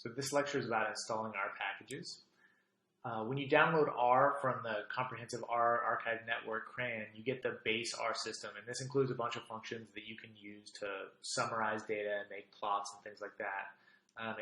So this lecture is about installing R packages. When you download R from the Comprehensive R Archive Network, CRAN, you get the base R system, and this includes a bunch of functions that you can use to summarize data and make plots and things like that.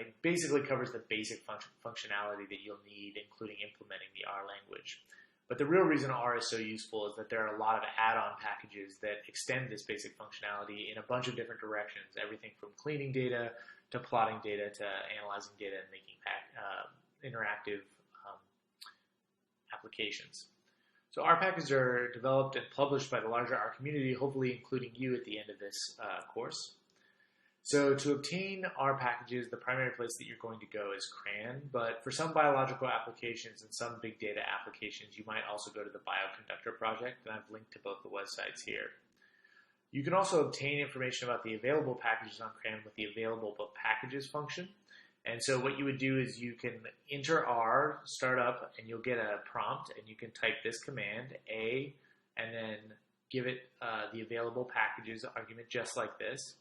It basically covers the basic functionality that you'll need, including implementing the R language. But the real reason R is so useful is that there are a lot of add-on packages that extend this basic functionality in a bunch of different directions, everything from cleaning data to plotting data to analyzing data and making interactive applications. So R packages are developed and published by the larger R community, hopefully including you at the end of this course. So to obtain R packages, the primary place that you're going to go is CRAN, but for some biological applications and some big data applications, you might also go to the Bioconductor project, and I've linked to both the websites here. You can also obtain information about the available packages on CRAN with the available packages function. And so what you would do is you can enter R, start up, and you'll get a prompt, and you can type this command, A, and then give it the available packages argument just like this.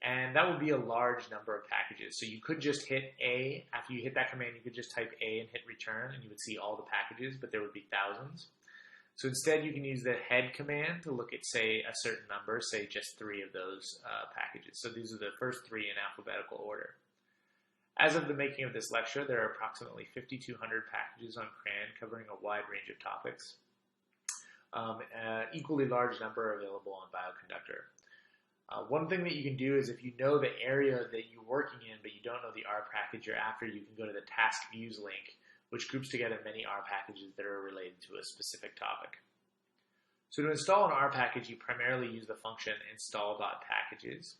And that would be a large number of packages. So you could just hit A. After you hit that command, you could just type A and hit return, and you would see all the packages, but there would be thousands. So instead, you can use the head command to look at, say, a certain number, say just 3 of those packages. So these are the first 3 in alphabetical order. As of the making of this lecture, there are approximately 5,200 packages on CRAN covering a wide range of topics. Equally large number are available on Bioconductor. One thing that you can do is if you know the area that you're working in, but you don't know the R package you're after, you can go to the Task Views link, which groups together many R packages that are related to a specific topic. So to install an R package, you primarily use the function install.packages.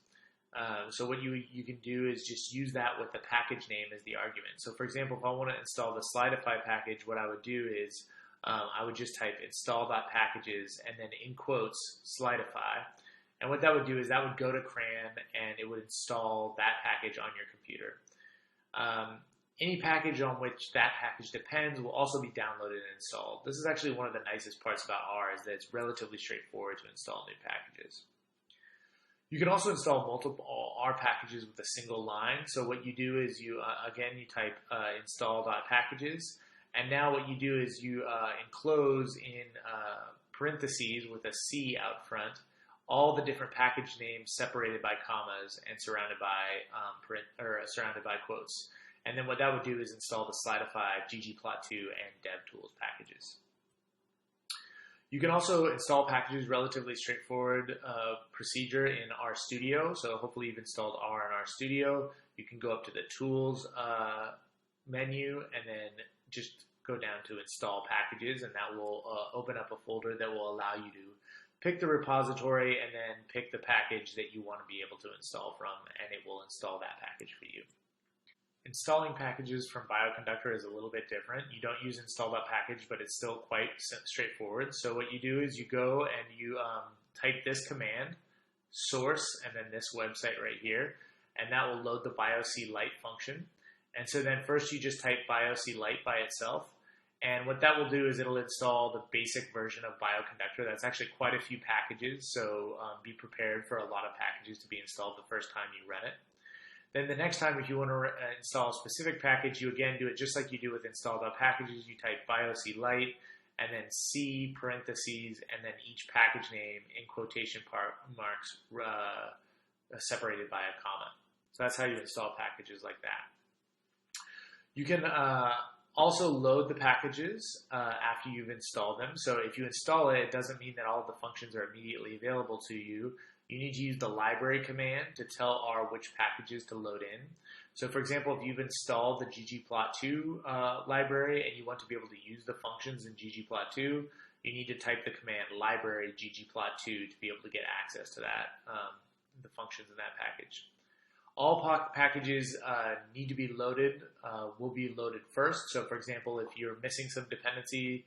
So what you can do is just use that with the package name as the argument. So for example, if I want to install the Slidify package, what I would do is I would just type install.packages and then in quotes Slidify. And what that would do is that would go to CRAN and it would install that package on your computer. Any package on which that package depends will also be downloaded and installed. This is actually one of the nicest parts about R is that it's relatively straightforward to install new packages. You can also install multiple R packages with a single line. So what you do is you type install.packages, and now what you do is you enclose in parentheses with a C out front all the different package names separated by commas and surrounded by quotes. And then what that would do is install the Slidify, ggplot2, and DevTools packages. You can also install packages relatively straightforward procedure in RStudio. So hopefully you've installed R in RStudio. You can go up to the Tools menu and then just go down to Install Packages, and that will open up a folder that will allow you to pick the repository and then pick the package that you want to be able to install from, and it will install that package for you. Installing packages from Bioconductor is a little bit different. You don't use install.package, but it's still quite straightforward. So what you do is you go and you type this command, source, and then this website right here, and that will load the BioCLite function. And so then first you just type BioCLite by itself, and what that will do is it'll install the basic version of Bioconductor. That's actually quite a few packages, so be prepared for a lot of packages to be installed the first time you run it. Then the next time, if you want to install a specific package, you again do it just like you do with install.packages. You type BioCLite and then C parentheses and then each package name in quotation marks separated by a comma. So that's how you install packages like that. You can also load the packages after you've installed them. So if you install it, it doesn't mean that all of the functions are immediately available to you. You need to use the library command to tell R which packages to load in. So for example, if you've installed the ggplot2 library and you want to be able to use the functions in ggplot2, you need to type the command library ggplot2 to be able to get access to that, the functions in that package. All packages need to be loaded, will be loaded first. So for example, if you're missing some dependency,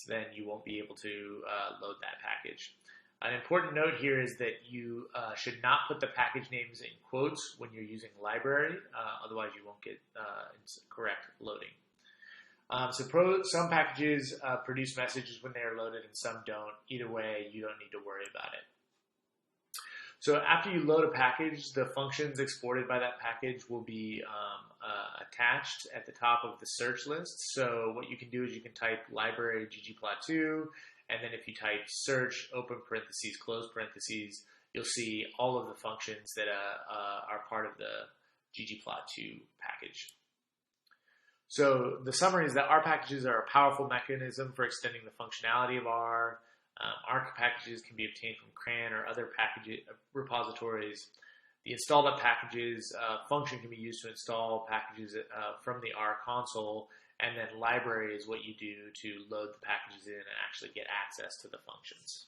then you won't be able to load that package. An important note here is that you should not put the package names in quotes when you're using library, otherwise you won't get correct loading. Some packages produce messages when they are loaded and some don't. Either way, you don't need to worry about it. So after you load a package, the functions exported by that package will be attached at the top of the search list. So what you can do is you can type library ggplot2, and then if you type search, open parentheses, close parentheses, you'll see all of the functions that are part of the ggplot2 package. So the summary is that R packages are a powerful mechanism for extending the functionality of R. R packages can be obtained from CRAN or other package repositories. The install.packages function can be used to install packages from the R console, and then library is what you do to load the packages in and actually get access to the functions.